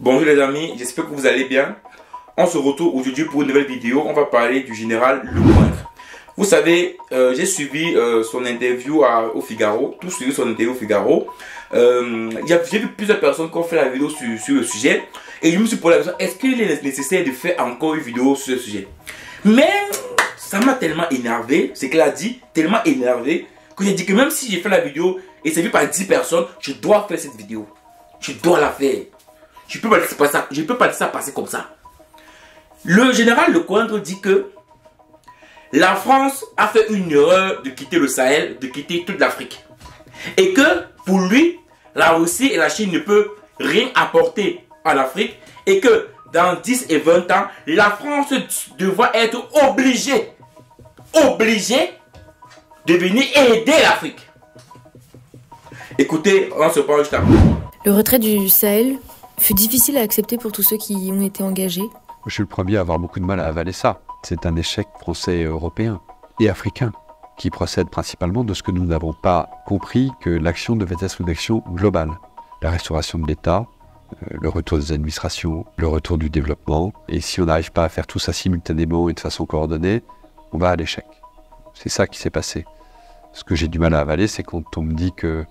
Bonjour les amis, j'espère que vous allez bien. On se retrouve aujourd'hui pour une nouvelle vidéo. On va parler du général Lecointre. Vous savez, j'ai suivi son interview au Figaro, tout suivi son interview au Figaro. J'ai vu plusieurs personnes qui ont fait la vidéo sur le sujet. Et je me suis posé la question, est-ce qu'il est nécessaire de faire encore une vidéo sur ce sujet? Mais ça m'a tellement énervé, c'est qu'il a dit, tellement énervé, que j'ai dit que même si j'ai fait la vidéo et c'est vu par 10 personnes, je dois faire cette vidéo. Je dois la faire. Je peux pas laisser ça, je peux pas laisser ça passer comme ça. Le général Lecointre dit que la France a fait une erreur de quitter le Sahel, de quitter toute l'Afrique. Et que pour lui, la Russie et la Chine ne peuvent rien apporter à l'Afrique. Et que dans 10 et 20 ans, la France devra être obligée de venir aider l'Afrique. Écoutez, on se parle juste après. Le retrait du Sahel fut difficile à accepter pour tous ceux qui y ont été engagés. Je suis le premier à avoir beaucoup de mal à avaler ça. C'est un échec français et européen et africain qui procède principalement de ce que nous n'avons pas compris, que l'action devait être une action globale. La restauration de l'État, le retour des administrations, le retour du développement. Et si on n'arrive pas à faire tout ça simultanément et de façon coordonnée, on va à l'échec. C'est ça qui s'est passé. Ce que j'ai du mal à avaler, c'est quand on me dit que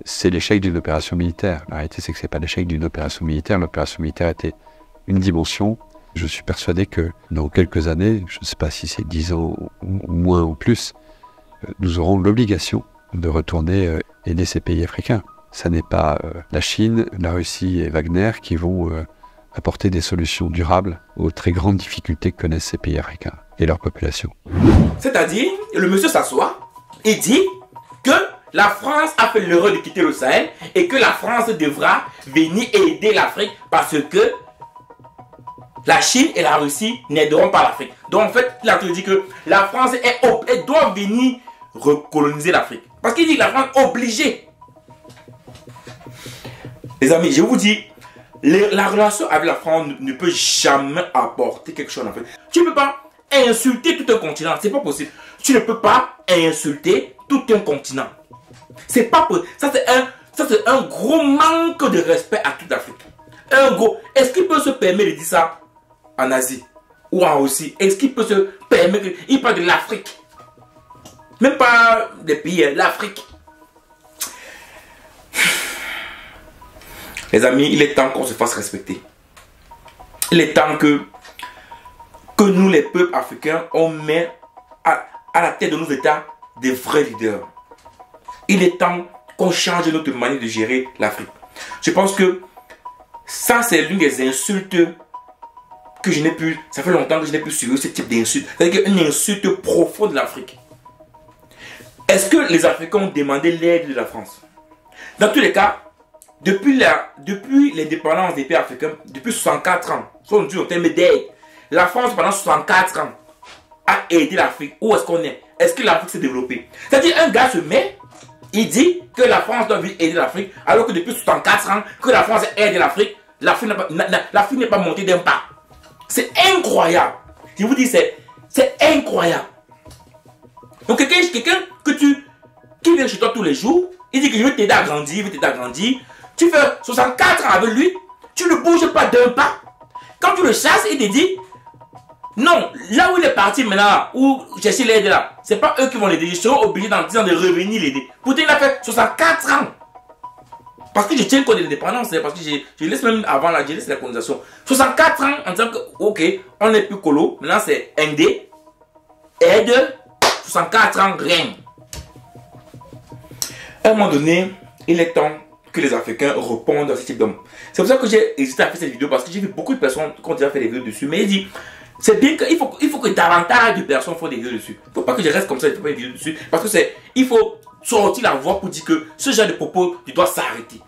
c'est l'échec d'une opération militaire. La réalité, c'est que ce n'est pas l'échec d'une opération militaire. L'opération militaire était une dimension. Je suis persuadé que dans quelques années, je ne sais pas si c'est 10 ans ou moins ou plus, nous aurons l'obligation de retourner aider ces pays africains. Ça n'est pas la Chine, la Russie et Wagner qui vont apporter des solutions durables aux très grandes difficultés que connaissent ces pays africains et leur population. C'est-à-dire, le monsieur s'assoit et dit que la France a fait l'erreur de quitter le Sahel et que la France devra venir aider l'Afrique parce que la Chine et la Russie n'aideront pas l'Afrique. Donc en fait, il a dit que la France elle doit venir recoloniser l'Afrique. Parce qu'il dit que la France est obligée. Les amis, je vous dis, la relation avec la France ne peut jamais apporter quelque chose en fait. Tu ne peux pas insulter tout un continent, c'est pas possible. Tu ne peux pas insulter tout un continent. C'est pas possible. Ça c'est un gros manque de respect à toute l'Afrique. Un gros. Est-ce qu'il peut se permettre de dire ça en Asie ou en Russie? Est-ce qu'il peut se permettre? Il parle de l'Afrique. Même pas des pays, l'Afrique. Les amis, il est temps qu'on se fasse respecter. Il est temps que nous, les peuples africains, on met à la tête de nos États des vrais leaders. Il est temps qu'on change notre manière de gérer l'Afrique. Je pense que ça, c'est l'une des insultes que je n'ai plus. Ça fait longtemps que je n'ai plus suivi ce type d'insulte. C'est-à-dire une insulte profonde de l'Afrique. Est-ce que les Africains ont demandé l'aide de la France? Dans tous les cas, depuis l'indépendance des pays africains, depuis 64 ans, sont dû en termes d'aide. La France, pendant 64 ans, a aidé l'Afrique. Où est-ce qu'on est? Est-ce que l'Afrique s'est développée? C'est-à-dire, un gars se met, il dit que la France doit venir aider l'Afrique, alors que depuis 64 ans, que la France aide l'Afrique, l'Afrique n'est pas montée d'un pas. C'est incroyable. Je vous dis, c'est incroyable. Donc, quelqu'un qui vient chez toi tous les jours, il dit que je veux t'aider à grandir, il veut t'aider à grandir. Tu fais 64 ans avec lui, tu ne bouges pas d'un pas. Quand tu le chasses, il te dit, non, là où il est parti maintenant, où chercher l'aide là, c'est pas eux qui vont l'aider, ils seront obligés dans 10 ans de revenir l'aider. Pourtant, il a fait 64 ans. Parce que je tiens compte de l'indépendance, parce que je laisse même avant la, je laisse la colonisation. 64 ans en disant que, ok, on n'est plus colo, maintenant c'est indé, aide, 64 ans, rien. À un moment donné, il est temps que les Africains répondent à ce type d'homme. C'est pour ça que j'ai hésité à faire cette vidéo, parce que j'ai vu beaucoup de personnes qui ont déjà fait des vidéos dessus, mais il dit, c'est bien qu'il faut que davantage de personnes fassent des vidéos dessus. Il ne faut pas que je reste comme ça et fasse des vidéos dessus, parce que il faut sortir la voix pour dire que ce genre de propos, tu dois s'arrêter.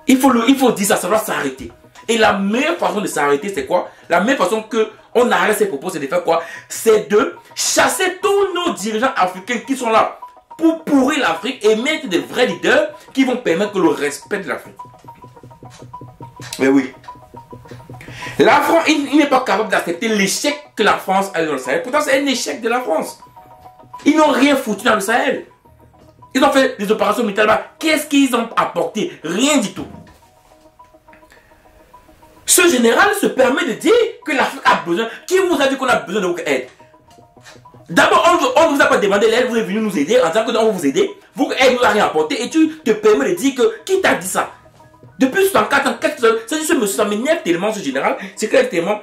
Il faut dire ça, ça doit s'arrêter. Et la meilleure façon de s'arrêter, c'est quoi? La meilleure façon qu'on arrête ces propos, c'est de faire quoi? C'est de chasser tous nos dirigeants africains qui sont là pour pourrir l'Afrique et mettre des vrais leaders qui vont permettre que le respect de l'Afrique. Mais oui. La France, il n'est pas capable d'accepter l'échec que la France a eu dans le Sahel. Pourtant, c'est un échec de la France. Ils n'ont rien foutu dans le Sahel. Ils ont fait des opérations militaires là-bas. Qu'est-ce qu'ils ont apporté? Rien du tout. ce général se permet de dire que l'Afrique a besoin. Qui vous a dit qu'on a besoin de votre aide? D'abord, on ne vous a pas demandé l'aide, vous êtes venu nous aider en disant que on va vous aider. Votre aide nous a rien apporté et tu te permets de dire que qui t'a dit ça? Depuis 64 ans, ce monsieur, ça m'énerve tellement ce général. C'est tellement.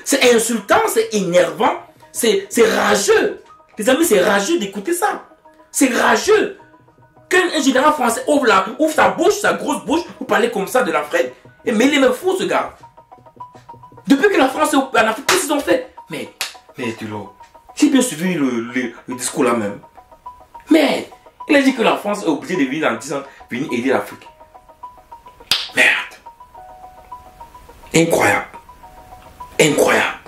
C'est insultant, c'est énervant, c'est rageux. Les amis, c'est rageux d'écouter ça. C'est rageux. Qu'un général français ouvre sa bouche, sa grosse bouche, pour parler comme ça de l'Afrique. Mais il est même fou, ce gars. Depuis que la France est en Afrique, qu'est-ce qu'ils ont fait? Mais tu l'as. J'ai bien suivi le discours là même. Mais il a dit que la France est obligée de venir en disant venir aider l'Afrique. Merde. Incroyable. Incroyable.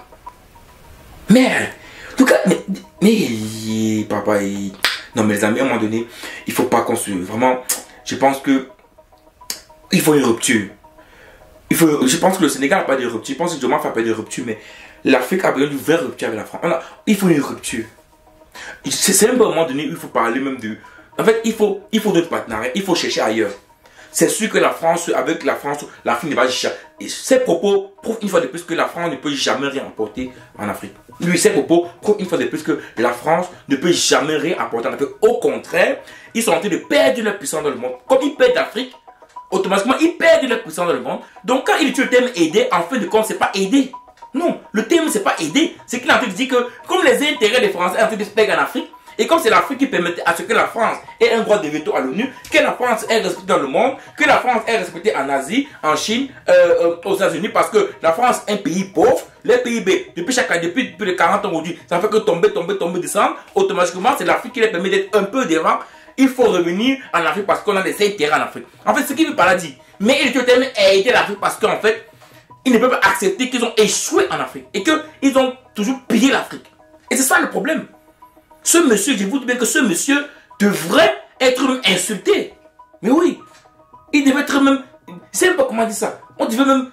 Merde. En tout cas, mais papa, non mais les amis, à un moment donné, il faut pas qu'on se... Vraiment, je pense que il faut une rupture. Je pense que le Sénégal n'a pas de rupture. Je pense que Diomaye n'a pas de rupture, mais l'Afrique a besoin d'une vraie rupture avec la France. Il faut une rupture. C'est un peu à un moment donné où il faut parler même de... En fait, il faut d'autres partenariats. Il faut chercher ailleurs. C'est sûr que la France, avec la France, l'Afrique ne va jamais... Ces propos prouvent une fois de plus que la France ne peut jamais rien apporter en Afrique. Lui, ces propos prouvent une fois de plus que la France ne peut jamais rien apporter en Afrique. Au contraire, ils sont en train de perdre leur puissance dans le monde. Comme ils perdent l'Afrique, automatiquement, ils perdent leur puissance dans le monde. Donc, quand il utilise le terme aider, en fin de compte, c'est pas aider. Non, le terme, c'est pas aider. C'est qu'il est en train de dire que, comme les intérêts des Français sont en train de se perdre en Afrique, et comme c'est l'Afrique qui permet à ce que la France ait un droit de veto à l'ONU, que la France est respectée dans le monde, que la France est respectée en Asie, en Chine, aux États-Unis, parce que la France est un pays pauvre. Les PIB, depuis chaque année, depuis plus de 40 ans aujourd'hui, ça fait que tomber, descendre. Automatiquement, c'est l'Afrique qui les permet d'être un peu devant. Il faut revenir en Afrique parce qu'on a des intérêts en Afrique. En fait, ce qu'il veut par là dire. Mais il veut aider l'Afrique parce qu'en fait, ils ne peuvent pas accepter qu'ils ont échoué en Afrique et qu'ils ont toujours pillé l'Afrique. Et c'est ça le problème. Ce monsieur, je vous dis bien que ce monsieur devrait être même insulté. Mais oui, il devait être même... Je ne sais pas comment dire ça. On devait même...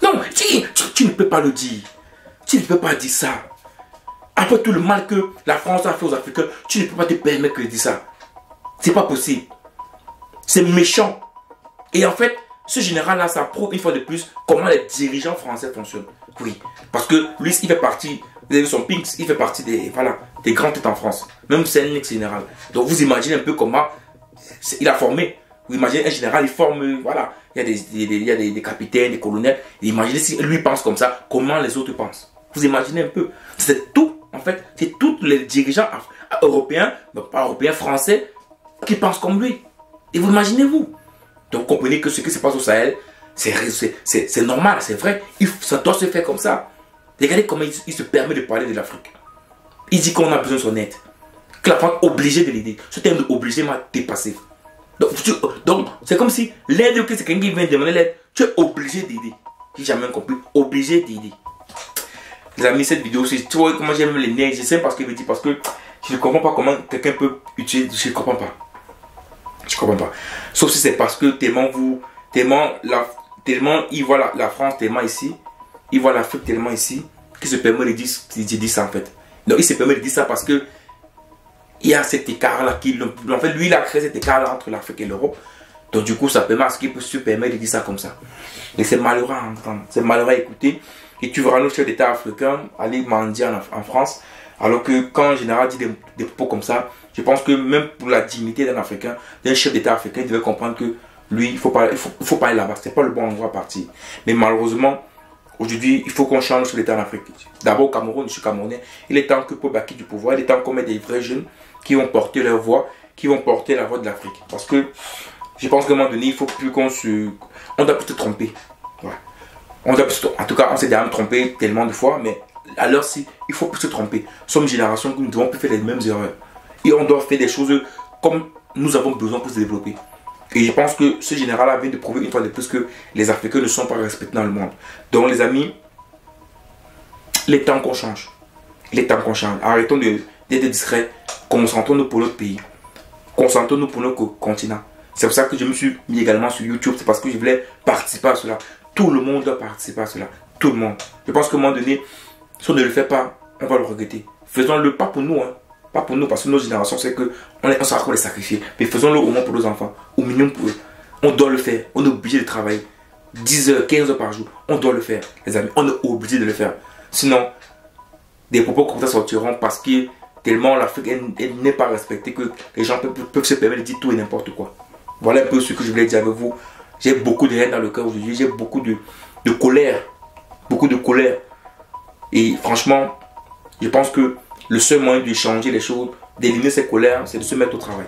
Non, tu ne peux pas le dire. Tu ne peux pas dire ça. Après tout le mal que la France a fait aux Africains, tu ne peux pas te permettre de dire ça. C'est pas possible. C'est méchant. Et en fait, ce général-là, ça prouve une fois de plus comment les dirigeants français fonctionnent. Oui, parce que lui, il fait partie, vous avez vu son Pinks, il fait partie des grands têtes en France. Même c'est un ex-général. Donc vous imaginez un peu comment il a formé. Vous imaginez un général, il forme, voilà. Il y a des capitaines, des colonels. Et imaginez si lui pense comme ça, comment les autres pensent. Vous imaginez un peu. C'est tout, en fait. C'est tous les dirigeants européens, pas européens, français, qui pensent comme lui. Et vous imaginez-vous. Donc comprenez que ce qui se passe au Sahel, c'est normal, c'est vrai. Ça doit se faire comme ça. Regardez comment il se permet de parler de l'Afrique. Il dit qu'on a besoin de son aide. Que la France est obligée de l'aider. Ce terme de obligé m'a dépassé. Donc c'est comme si l'aide, c'est quelqu'un qui vient demander l'aide. Tu es obligé d'aider. J'ai jamais compris. Obligé d'aider. Les amis, cette vidéo, tu vois comment j'aime les nerfs. Je sais parce qu'il me dit, parce que je ne comprends pas comment quelqu'un peut utiliser. Je ne comprends pas. Je comprends pas. Sauf si c'est parce que tellement il voit la France tellement ici, il voit l'Afrique tellement ici, qu'il se permet de dire ça en fait. Donc il se permet de dire ça parce que il y a cet écart là en fait lui il a créé cet écart là entre l'Afrique et l'Europe. Donc du coup ça permet à ce qu'il se permet de dire ça comme ça. Et c'est malheureux à entendre, c'est malheureux à écouter. Et tu verras nos chefs d'État africains aller mendier en France. Alors que quand en général dit des propos comme ça, je pense que même pour la dignité d'un Africain, d'un chef d'État africain, il devait comprendre que lui, il faut pas aller là-bas. C'est pas le bon endroit à partir. Mais malheureusement, aujourd'hui, il faut qu'on change le chef d'État en Afrique. D'abord au Cameroun, je suis Camerounais. Il est temps que pour acquis du pouvoir, il est temps qu'on mette des vrais jeunes qui vont porter leur voix, qui vont porter la voix de l'Afrique. Parce que je pense qu'à un moment donné, il faut plus qu'on se... On doit plus se tromper. Ouais. En tout cas, on s'est déjà trompé tellement de fois, mais alors si, il faut plus se tromper. Nous sommes une génération que nous devons plus faire les mêmes erreurs. Et on doit faire des choses comme nous avons besoin pour se développer. Et je pense que ce général vient de prouver une fois de plus que les Africains ne sont pas respectés dans le monde. Donc les amis, il est temps qu'on change. Il est temps qu'on change. Arrêtons d'être discrets. Concentrons-nous pour notre pays. Concentrons-nous pour notre continent. C'est pour ça que je me suis mis également sur YouTube. C'est parce que je voulais participer à cela. Tout le monde doit participer à cela. Tout le monde. Je pense qu'à un moment donné, si on ne le fait pas, on va le regretter. Faisons-le pas pour nous, hein. Pas pour nous, parce que nos générations, c'est qu'on sera les sacrifier. Mais faisons-le au moins pour nos enfants, au minimum pour eux. On doit le faire, on est obligé de travailler. 10 heures, 15 heures par jour. On doit le faire, les amis. On est obligé de le faire. Sinon, des propos comme ça sortiront parce que tellement l'Afrique n'est pas respectée que les gens peuvent se permettre de dire tout et n'importe quoi. Voilà un peu ce que je voulais dire avec vous. J'ai beaucoup de haine dans le cœur aujourd'hui. J'ai beaucoup de colère. Beaucoup de colère. Et franchement, je pense que le seul moyen de changer les choses, d'éliminer ces colères, c'est de se mettre au travail.